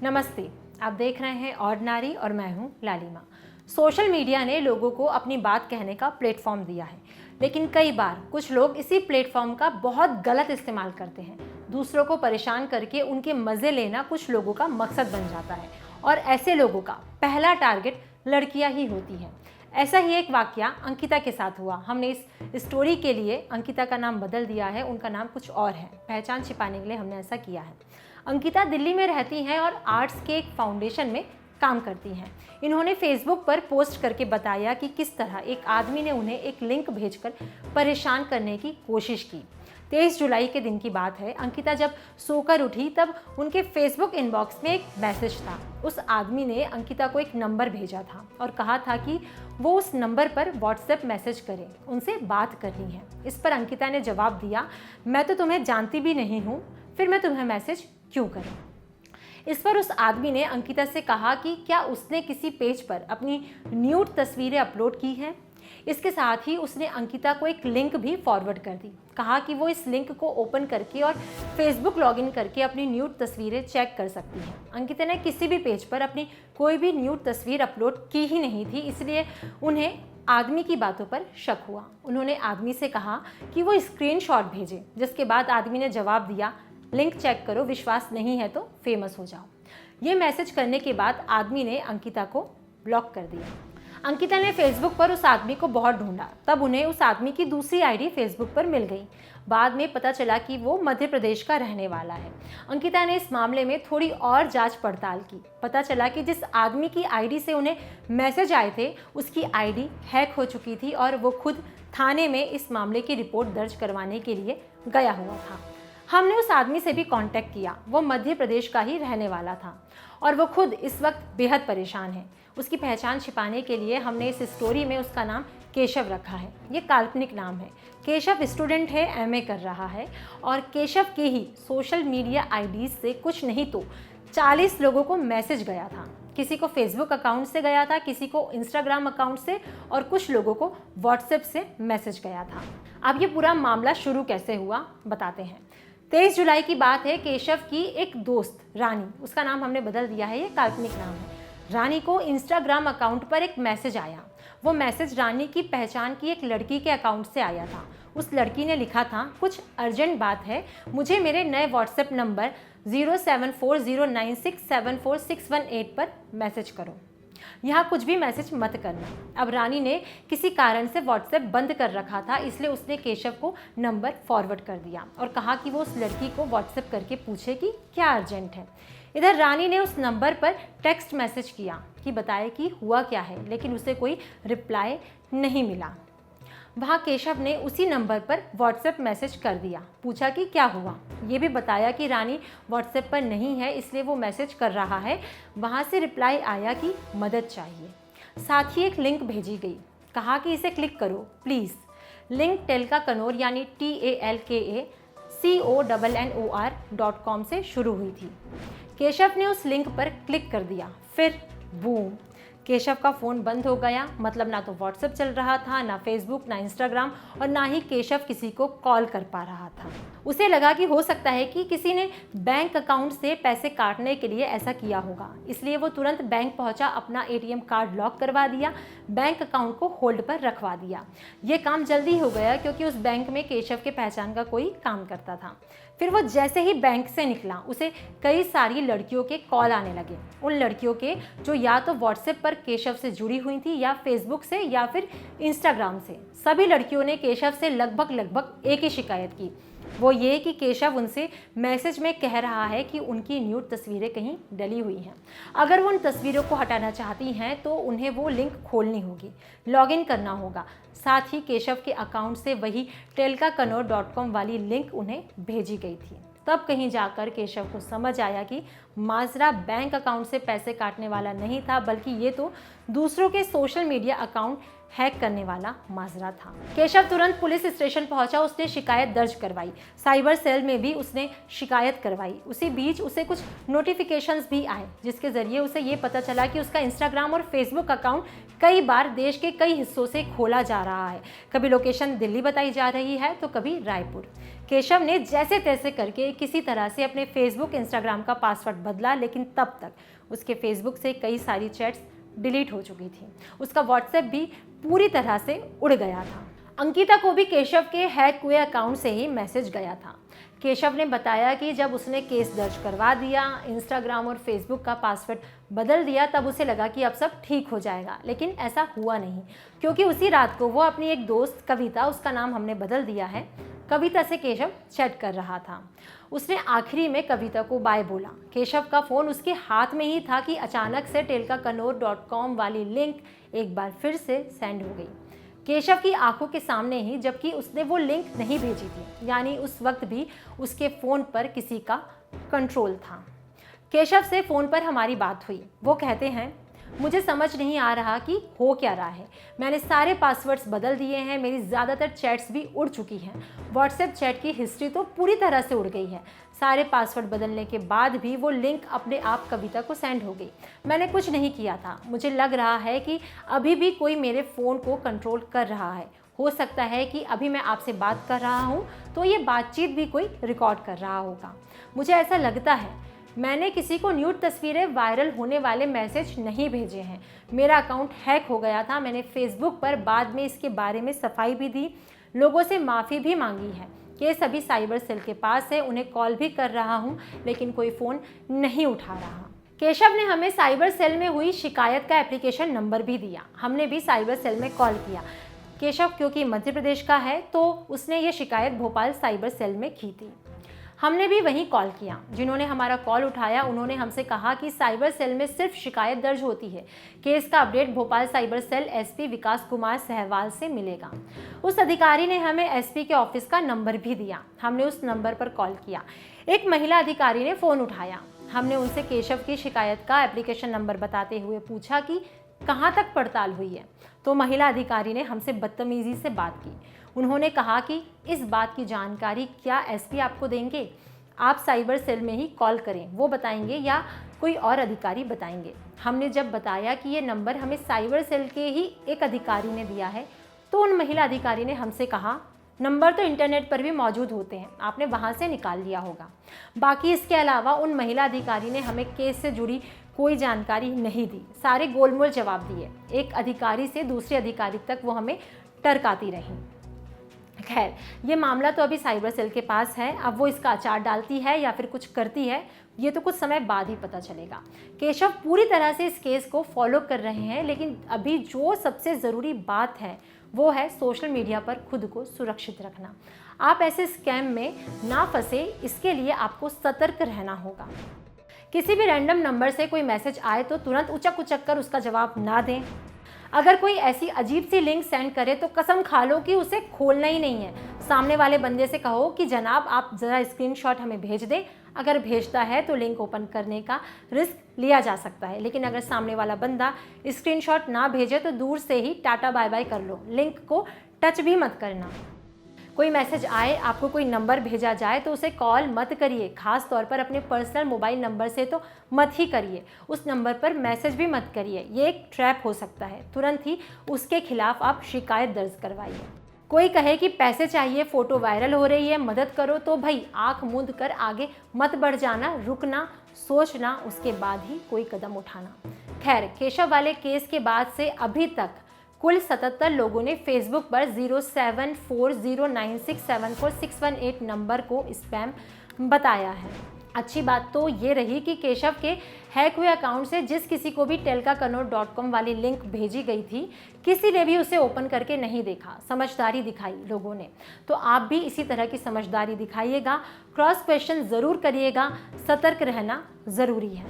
नमस्ते, आप देख रहे हैं ऑर्डिनरी और मैं हूं लालिमा। सोशल मीडिया ने लोगों को अपनी बात कहने का प्लेटफॉर्म दिया है, लेकिन कई बार कुछ लोग इसी प्लेटफॉर्म का बहुत गलत इस्तेमाल करते हैं। दूसरों को परेशान करके उनके मज़े लेना कुछ लोगों का मकसद बन जाता है और ऐसे लोगों का पहला टारगेट लड़कियां ही होती हैं। ऐसा ही एक वाकया अंकिता के साथ हुआ। हमने इस स्टोरी के लिए अंकिता का नाम बदल दिया है, उनका नाम कुछ और है। पहचान छिपाने के लिए हमने ऐसा किया है। अंकिता दिल्ली में रहती हैं और आर्ट्स के एक फाउंडेशन में काम करती हैं। इन्होंने फेसबुक पर पोस्ट करके बताया कि किस तरह एक आदमी ने उन्हें एक लिंक भेजकर परेशान करने की कोशिश की। 23 जुलाई के दिन की बात है। अंकिता जब सोकर उठी तब उनके फेसबुक इनबॉक्स में एक मैसेज था। उस आदमी ने अंकिता को एक नंबर भेजा था और कहा था कि वो उस नंबर पर व्हाट्सएप मैसेज करे, उनसे बात करनी है। इस पर अंकिता ने जवाब दिया, मैं तो तुम्हें जानती भी नहीं हूँ, फिर मैं तुम्हें मैसेज क्यों करूं? इस पर उस आदमी ने अंकिता से कहा कि क्या उसने किसी पेज पर अपनी न्यूड तस्वीरें अपलोड की हैं। इसके साथ ही उसने अंकिता को एक लिंक भी फॉरवर्ड कर दी। कहा कि वो इस लिंक को ओपन करके और फेसबुक लॉगिन करके अपनी न्यूड तस्वीरें चेक कर सकती हैं। अंकिता ने किसी भी पेज पर अपनी कोई भी न्यूड तस्वीर अपलोड की ही नहीं थी, इसलिए उन्हें आदमी की बातों पर शक हुआ। उन्होंने आदमी से कहा कि वो स्क्रीनशॉट भेजे, जिसके बाद आदमी ने जवाब दिया, लिंक चेक करो, विश्वास नहीं है तो फेमस हो जाओ। ये मैसेज करने के बाद आदमी ने अंकिता को ब्लॉक कर दिया। अंकिता ने फेसबुक पर उस आदमी को बहुत ढूंढा, तब उन्हें उस आदमी की दूसरी आईडी फेसबुक पर मिल गई। बाद में पता चला कि वो मध्य प्रदेश का रहने वाला है। अंकिता ने इस मामले में थोड़ी और जांच पड़ताल की। पता चला कि जिस आदमी की आईडी से उन्हें मैसेज आए थे, उसकी आईडी हैक हो चुकी थी और वो खुद थाने में इस मामले की रिपोर्ट दर्ज करवाने के लिए गया हुआ था। हमने उस आदमी से भी कांटेक्ट किया। वो मध्य प्रदेश का ही रहने वाला था और वो खुद इस वक्त बेहद परेशान है। उसकी पहचान छिपाने के लिए हमने इस स्टोरी में उसका नाम केशव रखा है। ये काल्पनिक नाम है। केशव स्टूडेंट है, एमए कर रहा है और केशव के ही सोशल मीडिया आईडी से कुछ नहीं तो 40 लोगों को मैसेज गया था। किसी को फेसबुक अकाउंट से गया था, किसी को इंस्टाग्राम अकाउंट से और कुछ लोगों को व्हाट्सएप से मैसेज गया था। अब ये पूरा मामला शुरू कैसे हुआ बताते हैं। 23 जुलाई की बात है। केशव की एक दोस्त रानी, उसका नाम हमने बदल दिया है, ये काल्पनिक नाम है। रानी को इंस्टाग्राम अकाउंट पर एक मैसेज आया। वो मैसेज रानी की पहचान की एक लड़की के अकाउंट से आया था। उस लड़की ने लिखा था, कुछ अर्जेंट बात है, मुझे मेरे नए व्हाट्सएप नंबर 07409674618 पर मैसेज करो। यहाँ कुछ भी मैसेज मत करना। अब रानी ने किसी कारण से व्हाट्सएप बंद कर रखा था, इसलिए उसने केशव को नंबर फॉरवर्ड कर दिया और कहा कि वो उस लड़की को व्हाट्सएप करके पूछे कि क्या अर्जेंट है। इधर रानी ने उस नंबर पर टेक्स्ट मैसेज किया कि बताए कि हुआ क्या है, लेकिन उसे कोई रिप्लाई नहीं मिला। वहाँ केशव ने उसी नंबर पर व्हाट्सएप मैसेज कर दिया, पूछा कि क्या हुआ। ये भी बताया कि रानी व्हाट्सएप पर नहीं है, इसलिए वो मैसेज कर रहा है। वहाँ से रिप्लाई आया कि मदद चाहिए। साथ ही एक लिंक भेजी गई, कहा कि इसे क्लिक करो प्लीज़। लिंक टेलका कनौर यानी TALKACONNOR.com से शुरू हुई थी। केशव ने उस लिंक पर क्लिक कर दिया, फिर बूम, केशव का फ़ोन बंद हो गया। मतलब ना तो व्हाट्सएप चल रहा था, ना फेसबुक, ना इंस्टाग्राम और ना ही केशव किसी को कॉल कर पा रहा था। उसे लगा कि हो सकता है कि किसी ने बैंक अकाउंट से पैसे काटने के लिए ऐसा किया होगा, इसलिए वो तुरंत बैंक पहुंचा, अपना ATM कार्ड लॉक करवा दिया, बैंक अकाउंट को होल्ड पर रखवा दिया। ये काम जल्दी हो गया क्योंकि उस बैंक में केशव के पहचान का कोई काम करता था। फिर वो जैसे ही बैंक से निकला, उसे कई सारी लड़कियों के कॉल आने लगे। उन लड़कियों के जो या तो व्हाट्सएप पर केशव से जुड़ी हुई थी या फेसबुक से या फिर इंस्टाग्राम से। सभी लड़कियों ने केशव से लगभग एक ही शिकायत की, वो ये कि केशव उनसे मैसेज में कह रहा है कि उनकी न्यूड तस्वीरें कहीं डली हुई हैं। अगर वो उन तस्वीरों को हटाना चाहती हैं तो उन्हें वो लिंक खोलनी होगी, लॉगिन करना होगा। साथ ही केशव के अकाउंट से वही TALKACONNOR.com वाली लिंक उन्हें भेजी गई थी। तब कहीं जाकर केशव को समझ आया कि माजरा बैंक अकाउंट से पैसे काटने वाला नहीं था, बल्कि ये तो दूसरों के सोशल मीडिया अकाउंट हैक करने वाला माजरा था। केशव तुरंत पुलिस स्टेशन पहुंचा, उसने शिकायत दर्ज करवाई। साइबर सेल में भी उसने शिकायत करवाई। उसी बीच उसे कुछ नोटिफिकेशंस भी आए, जिसके जरिए उसे ये पता चला कि उसका इंस्टाग्राम और फेसबुक अकाउंट कई बार देश के कई हिस्सों से खोला जा रहा है। कभी लोकेशन दिल्ली बताई जा रही है तो कभी रायपुर। केशव ने जैसे तैसे करके किसी तरह से अपने फेसबुक इंस्टाग्राम का पासवर्ड बदला, लेकिन तब तक उसके फेसबुक से कई सारी चैट्स डिलीट हो चुकी थी। उसका व्हाट्सएप भी पूरी तरह से उड़ गया था। अंकिता को भी केशव के हैक हुए अकाउंट से ही मैसेज गया था। केशव ने बताया कि जब उसने केस दर्ज करवा दिया, इंस्टाग्राम और फेसबुक का पासवर्ड बदल दिया, तब उसे लगा कि अब सब ठीक हो जाएगा, लेकिन ऐसा हुआ नहीं, क्योंकि उसी रात को वो अपनी एक दोस्त कविता, उसका नाम हमने बदल दिया है, कविता से केशव चैट कर रहा था। उसने आखिरी में कविता को बाय बोला। केशव का फ़ोन उसके हाथ में ही था कि अचानक से telkakannoor.com वाली लिंक एक बार फिर से सेंड हो गई, केशव की आंखों के सामने ही, जबकि उसने वो लिंक नहीं भेजी थी। यानी उस वक्त भी उसके फ़ोन पर किसी का कंट्रोल था। केशव से फ़ोन पर हमारी बात हुई। वो कहते हैं, मुझे समझ नहीं आ रहा कि हो क्या रहा है। मैंने सारे पासवर्ड्स बदल दिए हैं, मेरी ज़्यादातर चैट्स भी उड़ चुकी हैं। व्हाट्सएप चैट की हिस्ट्री तो पूरी तरह से उड़ गई है। सारे पासवर्ड बदलने के बाद भी वो लिंक अपने आप कविता को सेंड हो गई। मैंने कुछ नहीं किया था। मुझे लग रहा है कि अभी भी कोई मेरे फ़ोन को कंट्रोल कर रहा है। हो सकता है कि अभी मैं आपसे बात कर रहा हूँ तो ये बातचीत भी कोई रिकॉर्ड कर रहा होगा। मुझे ऐसा लगता है। मैंने किसी को न्यूड तस्वीरें, वायरल होने वाले मैसेज नहीं भेजे हैं। मेरा अकाउंट हैक हो गया था। मैंने फेसबुक पर बाद में इसके बारे में सफाई भी दी, लोगों से माफ़ी भी मांगी है। केस अभी साइबर सेल के पास है, उन्हें कॉल भी कर रहा हूँ, लेकिन कोई फ़ोन नहीं उठा रहा। केशव ने हमें साइबर सेल में हुई शिकायत का एप्लीकेशन नंबर भी दिया। हमने भी साइबर सेल में कॉल किया। केशव क्योंकि मध्य प्रदेश का है तो उसने ये शिकायत भोपाल साइबर सेल में की थी। हमने भी वहीं कॉल किया। जिन्होंने हमारा कॉल उठाया उन्होंने हमसे कहा कि साइबर सेल में सिर्फ शिकायत दर्ज होती है, केस का update Bhopal cyber cell SP Vikas Kumar Sahwal से मिलेगा। उस अधिकारी ने हमें एसपी के ऑफिस का नंबर भी दिया। हमने उस नंबर पर कॉल किया। एक महिला अधिकारी ने फ़ोन उठाया। हमने उनसे केशव की शिकायत का एप्लीकेशन नंबर बताते हुए पूछा कि कहाँ तक पड़ताल हुई है, तो महिला अधिकारी ने हमसे बदतमीज़ी से बात की। उन्होंने कहा कि इस बात की जानकारी क्या एसपी आपको देंगे? आप साइबर सेल में ही कॉल करें, वो बताएंगे या कोई और अधिकारी बताएंगे। हमने जब बताया कि ये नंबर हमें साइबर सेल के ही एक अधिकारी ने दिया है, तो उन महिला अधिकारी ने हमसे कहा, नंबर तो इंटरनेट पर भी मौजूद होते हैं, आपने वहाँ से निकाल लिया होगा। बाकी इसके अलावा उन महिला अधिकारी ने हमें केस से जुड़ी कोई जानकारी नहीं दी। सारे गोलमोल जवाब दिए। एक अधिकारी से दूसरे अधिकारी तक वो हमें टरकाती रही। खैर, ये मामला तो अभी साइबर सेल के पास है। अब वो इसका अचार डालती है या फिर कुछ करती है, ये तो कुछ समय बाद ही पता चलेगा। केशव पूरी तरह से इस केस को फॉलो कर रहे हैं, लेकिन अभी जो सबसे ज़रूरी बात है वो है सोशल मीडिया पर खुद को सुरक्षित रखना। आप ऐसे स्कैम में ना फंसे, इसके लिए आपको सतर्क रहना होगा। किसी भी रैंडम नंबर से कोई मैसेज आए तो तुरंत उचक उचक कर उसका जवाब ना दें। अगर कोई ऐसी अजीब सी लिंक सेंड करे तो कसम खा लो कि उसे खोलना ही नहीं है। सामने वाले बंदे से कहो कि जनाब आप ज़रा स्क्रीनशॉट हमें भेज दें। अगर भेजता है तो लिंक ओपन करने का रिस्क लिया जा सकता है, लेकिन अगर सामने वाला बंदा स्क्रीनशॉट ना भेजे तो दूर से ही टाटा बाय बाय कर लो, लिंक को टच भी मत करना। कोई मैसेज आए, आपको कोई नंबर भेजा जाए तो उसे कॉल मत करिए, खास तौर पर अपने पर्सनल मोबाइल नंबर से तो मत ही करिए। उस नंबर पर मैसेज भी मत करिए, ये एक ट्रैप हो सकता है। तुरंत ही उसके खिलाफ आप शिकायत दर्ज करवाइए। कोई कहे कि पैसे चाहिए, फ़ोटो वायरल हो रही है, मदद करो, तो भाई आंख मूंद कर आगे मत बढ़ जाना, रुकना, सोचना, उसके बाद ही कोई कदम उठाना। खैर, केशव वाले केस के बाद से अभी तक कुल 77 लोगों ने फेसबुक पर 0740967461 नंबर को स्पैम बताया है। अच्छी बात तो ये रही कि केशव के हैक हुए अकाउंट से जिस किसी को भी telkakannoor.com वाली लिंक भेजी गई थी, किसी ने भी उसे ओपन करके नहीं देखा। समझदारी दिखाई लोगों ने। तो आप भी इसी तरह की समझदारी दिखाइएगा, क्रॉस क्वेश्चन ज़रूर करिएगा, सतर्क रहना ज़रूरी है।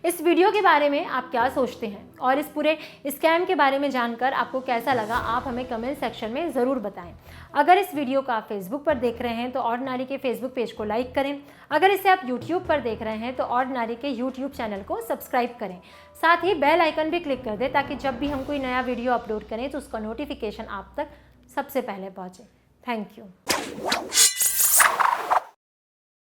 इस वीडियो के बारे में आप क्या सोचते हैं और इस पूरे स्कैम के बारे में जानकर आपको कैसा लगा, आप हमें कमेंट सेक्शन में ज़रूर बताएं। अगर इस वीडियो को आप फेसबुक पर देख रहे हैं तो ऑर्डिनरी के फेसबुक पेज को लाइक करें। अगर इसे आप यूट्यूब पर देख रहे हैं तो ऑर्डिनरी के यूट्यूब चैनल को सब्सक्राइब करें। साथ ही बेल आइकन भी क्लिक कर दें ताकि जब भी हम कोई नया वीडियो अपलोड करें तो उसका नोटिफिकेशन आप तक सबसे पहले पहुँचे। Thank you.